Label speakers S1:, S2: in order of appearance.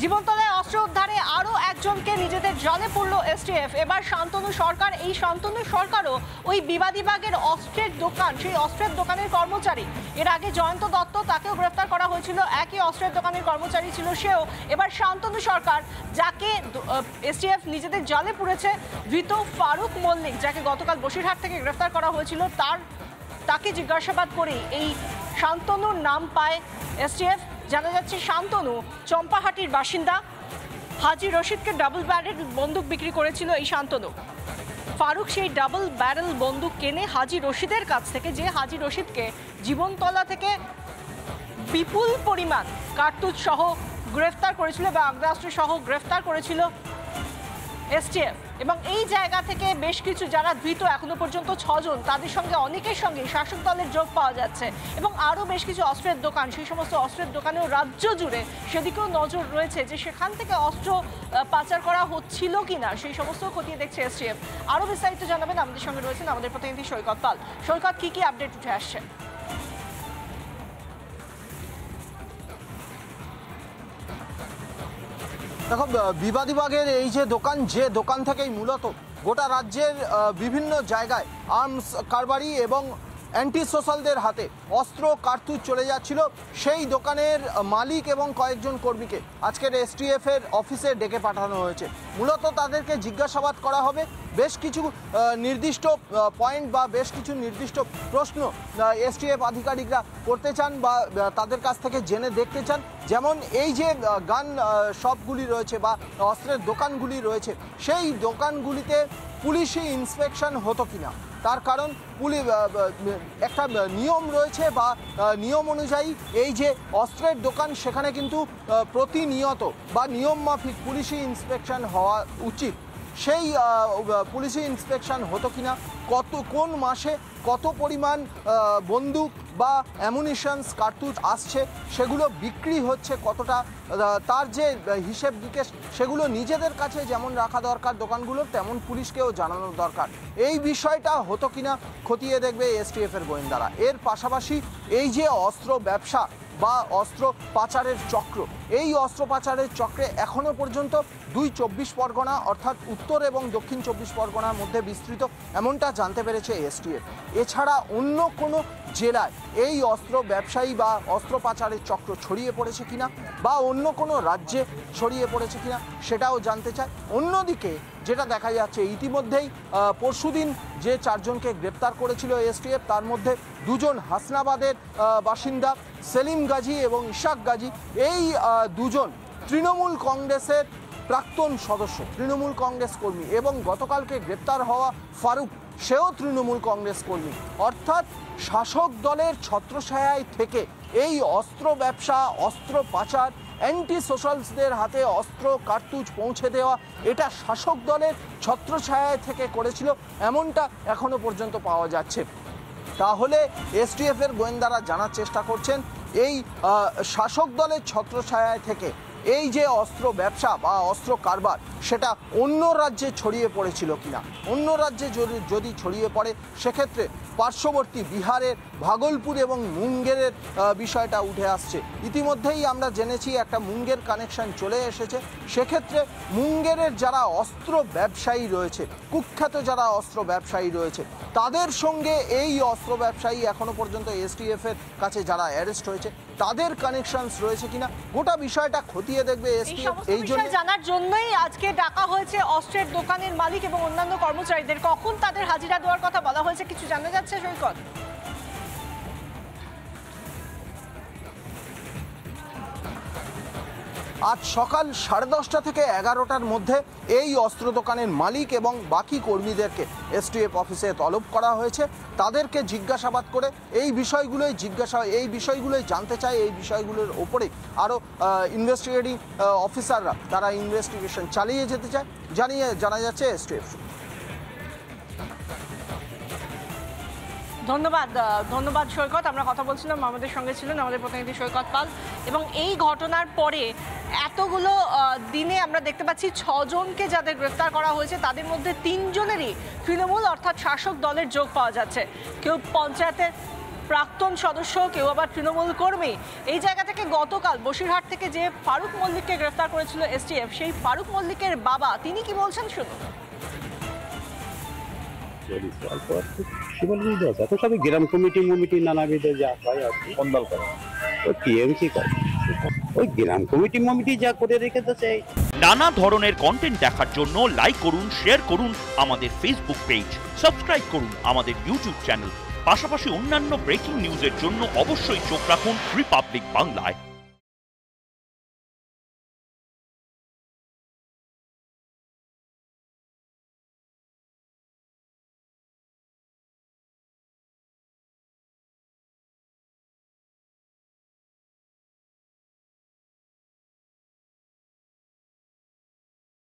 S1: জীবনতলায় অস্ত্র উদ্ধারে আরও একজনকে নিজেদের জালে পড়ল এসটিএফ। এবার শান্তনু সরকার, এই শান্তনু সরকারও ওই বিবাদীবাগের অস্ত্রের দোকান, সেই অস্ত্রের দোকানের কর্মচারী। এর আগে জয়ন্ত দত্ত, তাকেও গ্রেফতার করা হয়েছিল, একই অস্ত্রের দোকানের কর্মচারী ছিল সেও। এবার শান্তনু সরকার, যাকে এসটিএফ নিজেদের জালে পুড়েছে, ধৃত ফারুক মল্লিক, যাকে গতকাল বসিরহাট থেকে গ্রেফতার করা হয়েছিল, তাকে জিজ্ঞাসাবাদ করেই এই শান্তনুর নাম পায় এসটিএফ। জানা যাচ্ছে শান্তনু চম্পাহাটির বাসিন্দা। হাজি রশিদকে ডাবল ব্যারেল বন্দুক বিক্রি করেছিল এই শান্তনু। ফারুক সেই ডাবল ব্যারেল বন্দুক কেনে হাজি রশিদের কাছ থেকে, যে হাজি রশিদকে জীবনতলা থেকে বিপুল পরিমাণ কার্তুজ সহ গ্রেফতার করেছিল বা আগ্নেয়াস্ত্র সহ গ্রেফতার করেছিল এসটিএফ। এবং এই জায়গা থেকে বেশ কিছু যারা ধৃত, এখনো পর্যন্ত 6 জন, তাদের সঙ্গে অনেকের সঙ্গে শাসক দলের যোগ পাওয়া যাচ্ছে। এবং আরও বেশ কিছু অস্ত্রের দোকান, সেই সমস্ত অস্ত্রের দোকানেও রাজ্য জুড়ে সেদিকেও নজর রয়েছে যে সেখান থেকে অস্ত্র পাচার করা হচ্ছিল কিনা, সেই সমস্ত খতিয়ে দেখছে এসটিএফ। আরও বিস্তারিত জানাবেন, আমাদের সঙ্গে রয়েছেন আমাদের প্রতিনিধি সৈকত পাল। সৈকত, কি আপডেট উঠে আসছে?
S2: দেখো, বিবাদীবাগের এই যে দোকান থেকেই মূলত গোটা রাজ্যের বিভিন্ন জায়গায় আর্মস কারবারি এবং অ্যান্টি সোশ্যালদের হাতে অস্ত্র কার্তুজ চলে যাচ্ছিল। সেই দোকানের মালিক এবং কয়েকজন কর্মীকে আজকের এসটিএফের অফিসে ডেকে পাঠানো হয়েছে। মূলত তাদেরকে জিজ্ঞাসাবাদ করা হবে। বেশ কিছু নির্দিষ্ট পয়েন্ট বা বেশ কিছু নির্দিষ্ট প্রশ্ন এসটিএফ আধিকারিকরা করতে চান বা তাদের কাছ থেকে জেনে দেখতে চান। যেমন এই যে গান শপগুলি রয়েছে বা অস্ত্রের দোকানগুলি রয়েছে, সেই দোকানগুলিতে পুলিশি ইন্সপেকশন হতো কিনা। তার কারণ একটা নিয়ম রয়েছে বা নিয়ম অনুযায়ী এই যে অস্ত্রের দোকান, সেখানে কিন্তু প্রতিনিয়ত বা নিয়ম মাফিক পুলিশি ইন্সপেকশন হওয়া উচিত। সেই পুলিশি ইন্সপেকশন হতো কিনা, কোন মাসে কত পরিমাণ বন্দুক বা অ্যামুনিশনস কার্তুজ আসছে, সেগুলো বিক্রি হচ্ছে কতটা, তার যে হিসেব নিকেশ সেগুলো নিজেদের কাছে যেমন রাখা দরকার দোকানগুলোর, তেমন পুলিশকেও জানানো দরকার। এই বিষয়টা হতো কিনা খতিয়ে দেখবে এসটিএফের গোয়েন্দারা। এর পাশাপাশি এই যে অস্ত্র ব্যবসা বা অস্ত্র পাচারের চক্র, এই অস্ত্র পাচারের চক্রে এখনও পর্যন্ত 2 চব্বিশ পরগনা অর্থাৎ উত্তর এবং দক্ষিণ 24 পরগনার মধ্যে বিস্তৃত, এমনটা জানতে পেরেছে এসটিএফ। এছাড়া অন্য কোনো জেলায় এই অস্ত্র ব্যবসায়ী বা অস্ত্র পাচারের চক্র ছড়িয়ে পড়েছে কিনা বা অন্য কোনো রাজ্যে ছড়িয়ে পড়েছে কিনা সেটাও জানতে চায়। অন্যদিকে যেটা দেখা যাচ্ছে, ইতিমধ্যেই পরশুদিন যে 4 জনকে গ্রেপ্তার করেছিল এসটিএফ, তার মধ্যে 2 জন হাসনাবাদের বাসিন্দা সেলিম গাজী এবং ইশাক গাজী। এই 2 জন তৃণমূল কংগ্রেসের প্রাক্তন সদস্য, তৃণমূল কংগ্রেস কর্মী, এবং গতকালকে গ্রেপ্তার হওয়া ফারুক, সেও তৃণমূল কংগ্রেস কর্মী। অর্থাৎ শাসক দলের ছত্রছায়ায় থেকে এই অস্ত্র ব্যবসা, অস্ত্র পাচার, অ্যান্টি সোশ্যালসদের হাতে অস্ত্র কার্তুজ পৌঁছে দেওয়া, এটা শাসক দলের ছত্রছায়ায় থেকে করেছিল, এমনটা এখনো পর্যন্ত পাওয়া যাচ্ছে। তাহলে এসটিএফের গোয়েন্দারা জানার চেষ্টা করছেন এই শাসক দলের ছত্রছায়ায় থেকে এই যে অস্ত্র ব্যবসা বা অস্ত্র কারবার, সেটা অন্য রাজ্যে ছড়িয়ে পড়েছিল কিনা। অন্য রাজ্যে যদি ছড়িয়ে পড়ে, সেক্ষেত্রে পার্শ্ববর্তী বিহারের ভাগলপুর এবং মুঙ্গেরের বিষয়টা উঠে আসছে। ইতিমধ্যেই আমরা জেনেছি একটা মুঙ্গের কানেকশন চলে এসেছে। সেক্ষেত্রে মুঙ্গেরের যারা অস্ত্র ব্যবসায়ী রয়েছে, কুখ্যাত যারা অস্ত্র ব্যবসায়ী রয়েছে, তাদের সঙ্গে এই অস্ত্র ব্যবসায়ী এখনো পর্যন্ত এসটিএফের কাছে যারা অ্যারেস্ট হয়েছে, তাদের কানেকশনস রয়েছে কিনা, গোটা বিষয়টা খতিয়ে দেখবে এসটিএফ। এই জন্য
S1: জানার জন্যই আজকে ডাকা হয়েছে অস্ত্রের দোকানের মালিক এবং অন্যান্য কর্মচারীদের। কখন তাদের হাজিরা দেওয়ার কথা বলা হয়েছে কিছু জানা যাচ্ছে সৈকত?
S2: আজ সকাল 10:30 থেকে 11টার মধ্যে এই অস্ত্র দোকানের মালিক এবং বাকি কর্মীদেরকে এসটিএফ অফিসে তলব করা হয়েছে। তাদেরকে জিজ্ঞাসাবাদ করে এই বিষয়গুলোই জানতে চায়। এই বিষয়গুলোর ওপরে আরও ইনভেস্টিগেটিং অফিসাররা তারা ইনভেস্টিগেশন চালিয়ে যেতে চায়, জানা যাচ্ছে এসটিএফ।
S1: ধন্যবাদ সৈকত। আমরা কথা বলছিলাম, আমাদের সঙ্গে ছিলেন আমাদের প্রতিনিধি সৈকত পাল। এবং এই ঘটনার পরে এতগুলো দিনে আমরা দেখতে পাচ্ছি 6 জনকে যাদের গ্রেফতার করা হয়েছে, তাদের মধ্যে 3 জনেরই তৃণমূল অর্থাৎ শাসক দলের যোগ পাওয়া যাচ্ছে। কেউ পঞ্চায়েতের প্রাক্তন সদস্য, কেউ আবার তৃণমূল কর্মী। এই জায়গা থেকে গতকাল বসিরহাট থেকে যে ফারুক মল্লিককে গ্রেফতার করেছিল এসটিএফ, সেই ফারুক মল্লিকের বাবা তিনি কি বলছেন শুনুন।
S3: এখন সবই গ্রাম কমিটি নানাবিধ যা হয় আর কি কন্দল করে ওই টিএমসি করে ওই গ্রাম কমিটি যা করে রেখেছে।
S4: নানা ধরনের কন্টেন্ট দেখার জন্য লাইক করুন, শেয়ার করুন আমাদের ফেসবুক পেজ, সাবস্ক্রাইব করুন আমাদের ইউটিউব চ্যানেল। পাশাপাশি অন্যান্য ব্রেকিং নিউজের জন্য অবশ্যই চোখ রাখুন রিপাবলিক বাংলায়।